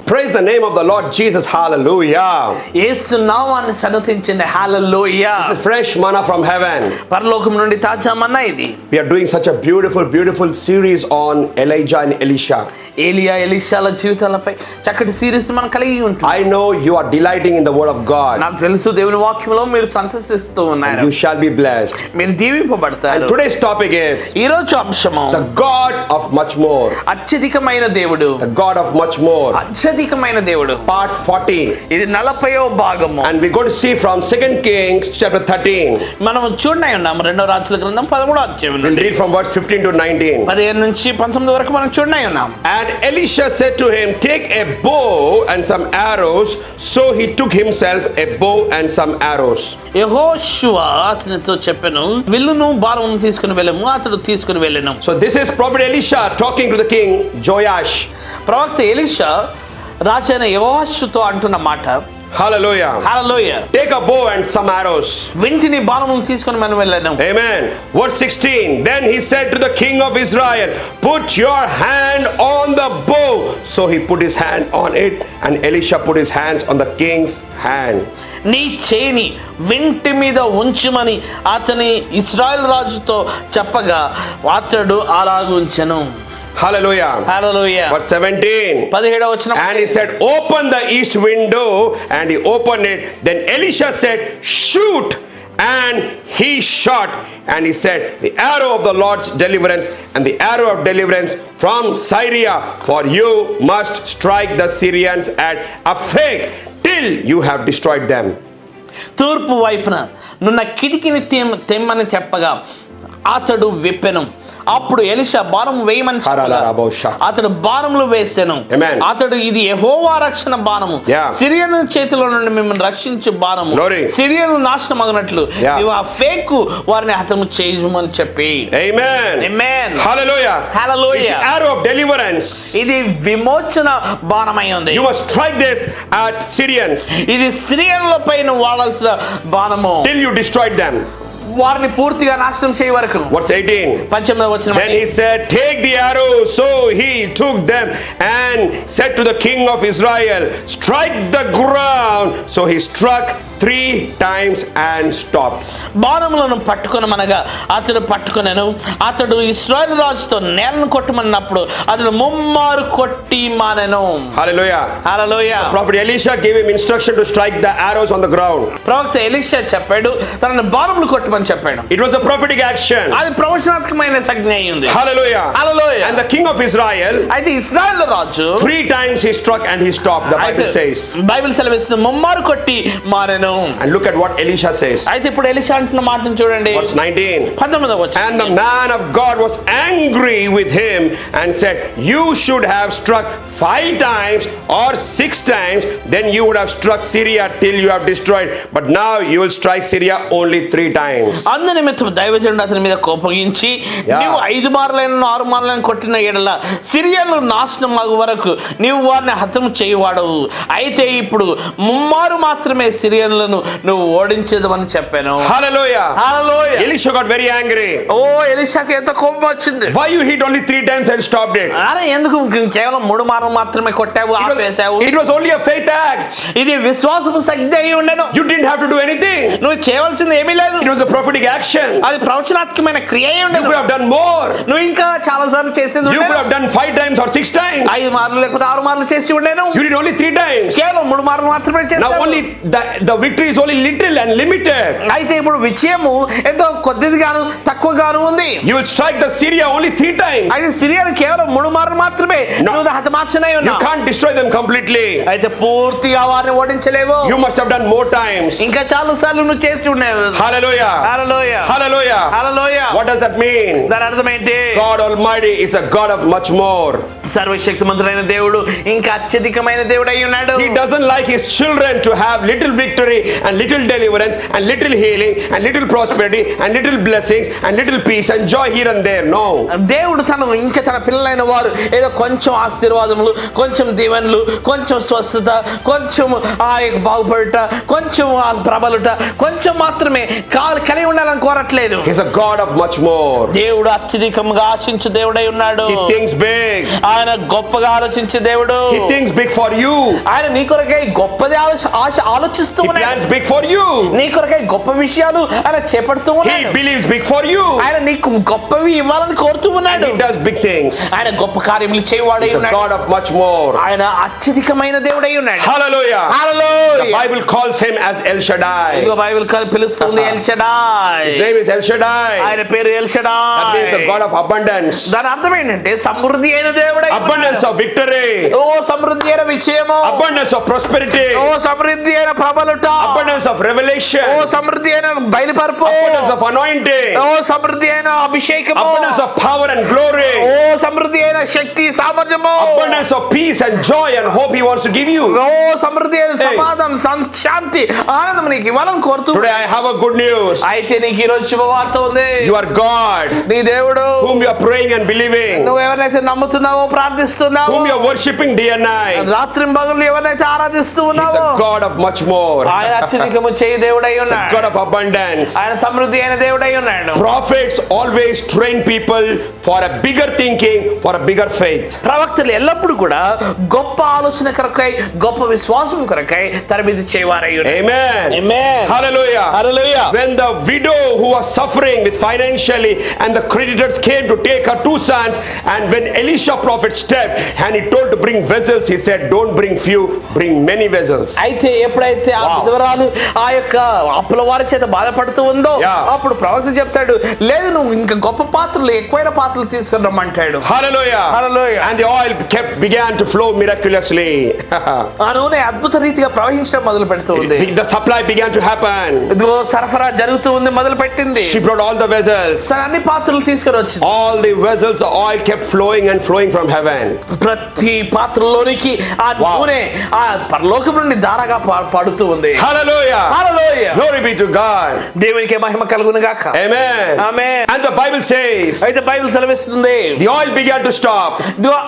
Praise the name of the Lord Jesus. Hallelujah. యేసు నామాన్ని సన్నుతించండి. హల్లెలూయా. It's a fresh manna from heaven. పరలోకం నుండి తాజా మన్నా ఇది. We are doing such a beautiful series on Elijah and Elisha. ఏలియా ఎలీషాల జీవితాలపై చక్కటి series మనం కలిగి ఉంటాం. I know you are delighting in the word of God. నాకు తెలుసు దేవుని వాక్యంలో మీరు సంతోషిస్తూ ఉన్నారు. You shall be blessed. మీరు దీవింపబడతారు. And today's topic is ఈ రోజు అంశము the God of much more. అత్యధికమైన దేవుడు. The God of much more. అత్యధికమైన దేవుడు. Part 40. ఇది 40వ భాగము. And we're going to see from 2 Kings chapter 13. మనం చూడనే ఉన్నాం 2వ రాజుల గ్రంథం 13వ అధ్యాయం. We'll read from verse 15 to 19. 15 నుంచి 19 వరకు మనం చూడనే ఉన్నాం. And Elisha said to him, take a bow and some arrows. So he took himself a bow and some arrows. యెహోషువ అతనితో చెప్పెను, విల్లును బాణమును తీసుకుని వెళ్ళము. అతడు తీసుకుని వెళ్ళెను. So this is prophet Elisha talking to the king Joash. ప్రవక్త ఎలీషా రాజైన యెహోషుతో అంటున్న మాట. Hallelujah. Hallelujah. Take a bow and some arrows. వింటిని బాణమును తీసుకుని మనం వెళ్ళాను. Amen. Verse 16. Then he said to the king of Israel, put your hand on the bow. So he put his hand on it, and Elisha put his hands on the king's hand. నీ చేని వింటి మీద ఉంచుమని అతని ఇశ్రాయేలు రాజుతో చెప్పగా అతడు అలాగుంచెను. Hallelujah. హల్లెలూయా. Verse 17. 17వ వచనం. And he said, open the east window, and he opened it. Then Elisha said, shoot. And he shot, and he said, the arrow of the Lord's deliverance and the arrow of deliverance from Syria, for you must strike the Syrians at Aphek till you have destroyed them. తూర్పు వైపున నున్న కిటికీని తెమ్మని చెప్పగా అతడు విప్పెను. అప్పుడు Elisha బాణం వేయమని చెప్పగా అతడు బాణములు వేసెను. అతడు ఇది యెహోవా రక్షణ బాణము, సిరియను చేతిలో నుండి మిమ్మల్ని రక్షించు బాణము, సిరియను నాశనం అగినట్లు నీవు ఆ ఫేకు వారిని హతము చేయమని చెప్పి. Amen. Amen. Hallelujah. Hallelujah. It's the arrow of deliverance. ఇది విమోచన బాణమై ఉంది. You must strike this at Syrians. ఇది సిరియన్లపై వాడాల్సిన బాణము. Till you destroyed them. వారిని పూర్తిగా నాశనం చేయ వరకు. Verse 18. 18వ వచనం. Then he said, take the arrows. So he took them and said to the king of Israel, strike the ground. So he struck 3 times and stopped. బాణములను పట్టుకొనమనగా అతడు పట్టుకొనెను. అతడు ఇశ్రాయేలు రాజుతో నేలను కొట్టమన్నప్పుడు అతడు ముమ్మారు కొట్టి మానెను. Hallelujah. Hallelujah. Prophet Elisha gave him instruction to strike the arrows on the ground. ప్రవక్త Elisha చెప్పాడు, తనను బాణములు కొట్టమని చెప్పాడు. It was a prophetic action. అది ప్రవచనాత్మకమైన సంజ్ఞ అయ్యింది. Hallelujah. Hallelujah. And the king of Israel, అయితే ఇశ్రాయేలు రాజు 3 times he struck and he stopped. The Bible says. Bible సెలవిస్తుంది ముమ్మారు కొట్టి మానెను. And look at what Elisha says. అయితే ఇప్పుడు ఎలీషా అంటున్న మాటను చూడండి. Verse 19. 19వ వచనం. And the man of God was angry with him and said, you should have struck 5 times or 6 times, then you would have struck Syria till you have destroyed. But now you will strike Syria only 3 times. అందు నిమిత్తం దైవజనుడు అతని మీద కోపగించి, నీవు 5 మార్లైన 6 మార్లైన కొట్టిన ఎడల సిరియన్లు నాశనం అగు వరకు నీవు వారిని హతము చేయవాడవు. అయితే ఇప్పుడు ముమ్మారు మాత్రమే సిరియన్లను నువ్వు ఓడించేదమని చెప్పాను. Hallelujah. Hallelujah. Elisha got very angry. ఓ ఎలీషాకు ఎంత కోపం వచ్చింది. Why you hit only 3 times and stopped it? అరే ఎందుకు కేవలం 3 మార్లు మాత్రమే కొట్టావు, ఆపేసావు? It was only a faith act. ఇది విశ్వాసపు సంజ్ఞ అయి ఉండెను. You didn't have to do anything. నువ్వు చేయవలసింది ఏమీ లేదు. It was a prophetic action. అది ప్రవచనాత్మకమైన క్రియ అయి ఉండెను. You could have done more. నువ్వు ఇంకా చాలా సార్లు చేసేది ఉండేను. You could have done 5 times or 6 times. 5 మార్లు లేకపోతే 6 మార్లు చేసి ఉండేను. You did only 3 times. కేవలం 3 మార్లు మాత్రమే చేసావు. Now only the victory is only little and limited. అయితే ఇప్పుడు విజయము ఎంతో కొద్దిగాను తక్కువగాను ఉంది. You will strike the Syria only 3 times. అయితే సిరియాను కేవలం 3 మార్లు మాత్రమే నువ్వు హతమార్చనై ఉన్నావు. You can't destroy them completely. అయితే పూర్తిగా వారిని ఓడించలేవు. You must have done more times. ఇంకా చాలా సార్లు నువ్వు చేసి ఉన్నావు. Hallelujah. Hallelujah. Hallelujah. Hallelujah. What does that mean? దాని అర్థం ఏంటి? God Almighty is a God of much more. సర్వశక్తిమంతుడైన దేవుడు ఇంకా అత్యధికమైన దేవుడు అయి ఉన్నాడు. He doesn't like his children to have little victory and little deliverance and little healing and little prosperity and little blessings and little peace and joy here and there. No. దేవుడు తన పిల్లలైన వారు ఏదో కొంచెం ఆశీర్వాదములు, కొంచెం దీవెనలు, కొంచెం స్వస్థత, కొంచెం బాగుపడుట, కొంచెం ప్రబలుట, కొంచెం మాత్రమే కలిగి ఉండాలని కోరట్లేదు. He's a God of much more. దేవుడు అత్యధికంగా ఆశించు దేవుడై ఉన్నాడు. He thinks big. ఆయన గొప్పగా ఆలోచించే దేవుడు. He thinks big for you. ఆయన నీ కొరకై గొప్పది ఆలోచిస్తూ He ఉన్నాడు. plans big for you. నీ కొరకై గొప్ప విషయాలు ఆయన చేపడుతూ He ఉన్నాడు. believes big for you. ఆయన నీకు గొప్పవి ఇవ్వాలని కోరుతూ And ఉన్నాడు. he does big things. ఆయన గొప్ప కార్యములు చేయవాడై He's a ఉన్నాడు. God of much more. ఆయన అత్యధికమైన దేవుడై ఉన్నాడు. Hallelujah. The hallelujah. Bible calls him as El Shaddai. ఇదిగో బైబిల్ పిలుస్తుంది L Shaddai. His name is El Shaddai. ఆయన పేరు L That means the Shaddai. God of abundance. దాని అర్థం ఏంటంటే సమృద్ధి అయిన దేవుడై Abundance of victory. ఓ సమృద్ధి అయిన విజయము. Abundance of prosperity. ఓ సమృద్ధి అయిన ప్రబలుట. Abundance of revelation. ఓ సమృద్ధి అయిన బయలుపరుపు. Abundance of anointing. ఓ సమృద్ధి అయిన అభిషేకము. Abundance of power and glory. ఓ సమృద్ధి అయిన శక్తి సామర్థ్యము. Abundance of peace and joy and hope he wants to give you. ఓ సమృద్ధి అయిన సమాధానం శాంతి ఆనందం నీకు ఇవ్వాలని కోరుతూ. Today I have a good news. అయితే నీకు ఈ రోజు శుభవార్త ఉంది. You are God నీ దేవుడు whom you are praying and believing. నువ్వు ఎవరినైతే నమ్ముతున్నావో ప్రార్థిస్తున్నావో Whom you are worshipping day and night. రాత్రి పగలు ఎవరినైతే ఆరాధిస్తూ He's ఉన్నావో a God of much more. ఆయన అత్యధికము చేయి దేవుడై He's a ఉన్నాడు. God of abundance. ఆయన సమృద్ధి అయిన దేవుడై ఉన్నాడు. Prophets always train people for a bigger thinking, for a bigger faith. ప్రవక్తలు ఎల్లప్పుడూ కూడా గొప్ప ఆలోచన కొరకై గొప్ప విశ్వాసం కొరకై తరబిది చేయవారై ఉన్నారు. Amen. Amen. Hallelujah. Hallelujah. When the widow who was suffering with financially and the creditors came to take her 2 sons, and when Elisha prophet stepped and he told to bring vessels, he said, don't bring few, bring many vessels. అయితే ఎప్పుడైతే ఆ విధవరాలు ఆ యొక్క అప్పుల వారి చేత బాధపడుతూ ఉందో అప్పుడు ప్రవక్త చెప్తాడు, లేదు నువ్వు ఇంకా గొప్ప పాత్రలు ఎక్కువైన పాత్రలు తీసుకుని రమ్మంటాడు. Hallelujah. Hallelujah. And the oil began to flow miraculously. ఆ నూనె అద్భుత రీతిగా ప్రవహించడం మొదలు పెడుతూ ఉంది. The supply began to happen. ఇదిగో సరఫరా జరుగుతూ ఉంది, మొదలు పెట్టింది. She brought all the vessels. తన అన్ని పాత్రలు తీసుకొని వచ్చింది. All the vessels, the oil kept flowing and flowing from heaven. ప్రతి పాత్రలోనికి ఆ నూనె ఆ పరలోకం నుండి ధారగా పడుతూ ఉంది. Hallelujah. Hallelujah. Glory be to God. దేవునికి మహిమ కలుగును గాక. Amen. Amen. And the Bible says, అయితే బైబిల్ సెలవిస్తుంది, the oil began to stop ఇదిగో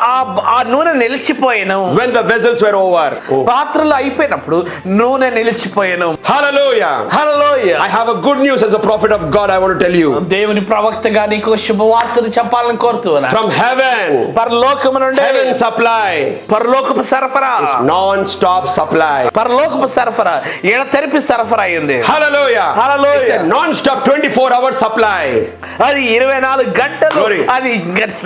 ఆ నూనె నిలిచిపోయాను. when the vessels were over. పాత్రలు అయిపోయినప్పుడు నూనె నిలిచిపోయాను. Hallelujah. Hallelujah. I have a good news as a prophet of God. I want to tell you. దేవుని ప్రవక్తగా నీకు శుభవార్తను చెప్పాలని కోరుతున్నా. From heaven, పరలోకము నుండి heaven supply, పరలోకపు సరఫరా, non-stop supply. పరలోకపు సరఫరా ఎడతెరిపి సరఫరా అయింది. Hallelujah. Hallelujah. It's a non-stop 24-hour supply. అది 24 గంటలు Glory. అది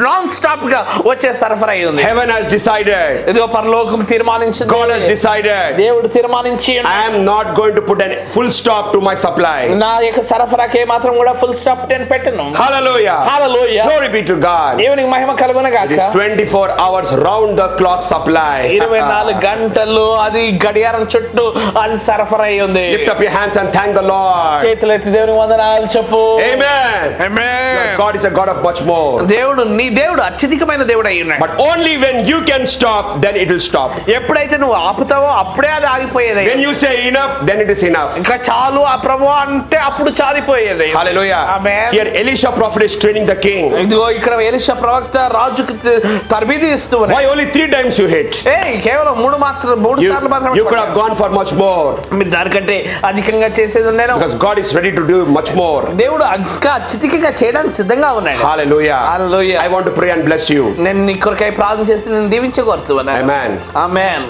నాన్ స్టాప్ గా వచ్చే సరఫరా అయింది. Heaven has decided. ఇదిగో పరలోకం తీర్మానించింది. God has decided. దేవుడు తీర్మానించి I am not going to put a full stop to my supply. నా యొక్క సరఫరాకే మాత్రం కూడా ఫుల్ స్టాప్ నేను పెట్టను. Hallelujah. Hallelujah. Glory be to God. దేవునికి మహిమ కలుగును గాక. It is 24 hours round the clock supply. 24 గంటలు అది గడియారం చుట్టూ అది సరఫరా అయి ఉంది. Lift up your hands and thank the Lord. చేతులెత్తి దేవునికి వందనాలు చెప్పు. Amen. Amen. Your God is a God of much more. దేవుడు నీ దేవుడు అత్యధికమైన దేవుడు అయి ఉన్నాడు. But only when you can stop, then it will stop. ఎప్పుడైతే నువ్వు ఆపుతావో అప్పుడే అది ఆగిపోయేది. When you say enough, then it is enough. ఇంకా చాలు ఆ ప్రభువా అంటే అప్పుడు చాలిపోయేది. Hallelujah. Amen. Here Elisha prophet is training the king. ఇదిగో ఇక్కడ ఎలీషా ప్రవక్త రాజుకి తర్బీదు ఇస్తూ ఉన్నాడు. Why only 3 times you hit? కేవలం మూడు సార్లు మాత్రమే You could have gone for much more. మీరు దానికంటే అధికంగా చేసేది ఉండేను. Because God is ready to do much more. దేవుడు ఇంకా అత్యధికంగా చేయడానికి సిద్ధంగా ఉన్నాడు. Hallelujah. Hallelujah. I want to pray and bless you. నేను నీ కొరకై ప్రార్థన చేస్తే నేను దీవించగోరుతున్నాను. Amen. Amen.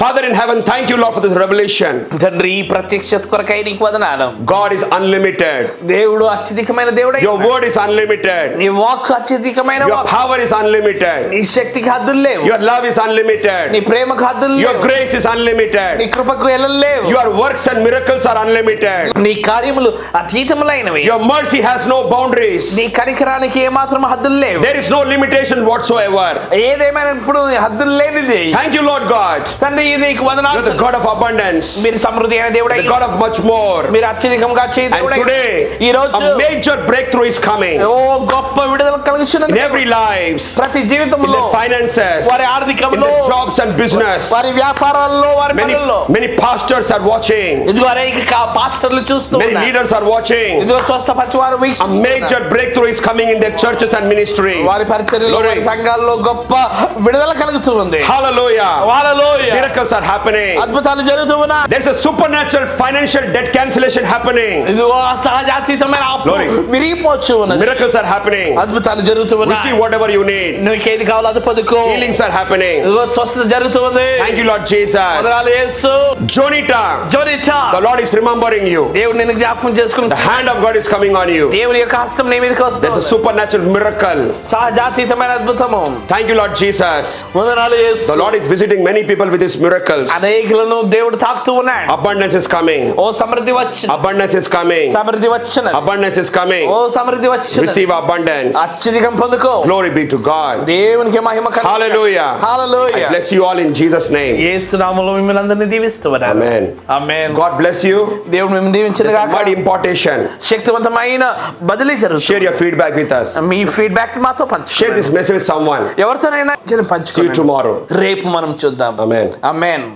Father in heaven, thank you, Lord, for this revelation. తండ్రి ఈ ప్రత్యక్షత కొరకై నీకు వందనాలు. God is unlimited. దేవుడు అత్యధికమైన దేవుడై Your word is unlimited. నీ వాక్కు అత్యధికమైన Your power is unlimited. నీ శక్తికి హద్దులు లేవు. Your love is నీ unlimited. ప్రేమకు హద్దులు Your లేవు. grace is unlimited. నీ కృపకు ఎల్లలు లేవు. Your works and miracles are unlimited. నీ కార్యములు అతీతములైనవి. Your mercy has no boundaries. నీ కనికరానికి ఏమాత్రం హద్దులు లేవు. There is no limitation whatsoever. ఏదేమైనా ఇప్పుడు హద్దులు లేనిది. Thank you, Lord God. తండ్రి నీకు వందనాలు. You're the God of abundance. మీరు సమృద్ధి అయిన దేవుడై, The God of much more. మీరు అత్యధికంగా చేయ And దేవుడై. today, ఈ రోజు a major breakthrough is coming ఓ గొప్ప విడుదల కలుగుచున్నది. in every lives, ప్రతి in జీవితంలో, their finances, వారి in ఆర్థికంలో, their jobs and business. వారి వ్యాపారాల్లో, వారి పనుల్లో. Many pastors are watching. ఇదిగో అనేక పాస్టర్లు చూస్తూ Many ఉన్నారు. leaders are watching. ఇదిగో స్వస్థపరిచి వారు A వీక్షిస్తున్నారు. major breakthrough is coming in their churches and ministries. వారి పరిచర్యలో, వారి సంఘాల్లో గొప్ప విడుదల కలుగుతూ ఉంది. Hallelujah. Hallelujah. Miracles Miracles are happening. అద్భుతాలు జరుగుతూ ఉన్నాయి. There's a supernatural financial debt cancellation happening. ఇదిగో సహజాతీతమైన అప్పు Glory. విరిగిపోవచ్చు ఉన్నది. Miracles are happening. అద్భుతాలు జరుగుతూ ఉన్నాయి. Receive whatever you need. నీకు ఏది కావాలో అది పొందుకో. Healings are happening. ఇదిగో స్వస్థత జరుగుతుంది. Thank you, Lord Jesus. వందనాలు యేసు. Jonita, జోనిటా, the Lord is remembering you. దేవుడు నిన్ను జ్ఞాపకం The చేసుకుంటాడు. hand of God is coming on you. దేవుని యొక్క హస్తం నీ మీదకి There's a వస్తుంది. supernatural miracle. సహజాతీతమైన అద్భుతము. Thank you, Lord Jesus. వందనాలు యేసు. The Lord is visiting many people with His miracles. అనేకులను దేవుడు తాకుతూ ఉన్నాడు. Abundance is coming. ఓ సమృద్ధి వచ్చిన. Abundance is coming. సమృద్ధి వచ్చిన. Abundance is coming. ఓ సమృద్ధి వచ్చిన. Receive abundance. అత్యధికం పొందుకో. Glory be to God. దేవునికి మహిమ కలుగును. Hallelujah. Hallelujah. I bless you all in Jesus' name. యేసు నామములో మిమ్మల్ని అందరినీ దీవిస్తున్నాను. Amen. Amen. God bless you. దేవుడు మిమ్మల్ని దీవించును There's a గాక. mighty impartation. శక్తివంతమైన బదిలీ జరుగుతుంది. Share your feedback with us. Me feedback మాతో Share పంచుకోండి. this message with someone. ఎవరితోనైనా See you పంచుకోండి. tomorrow. రేపు మనం చూద్దాం. Amen. ఆమేన్.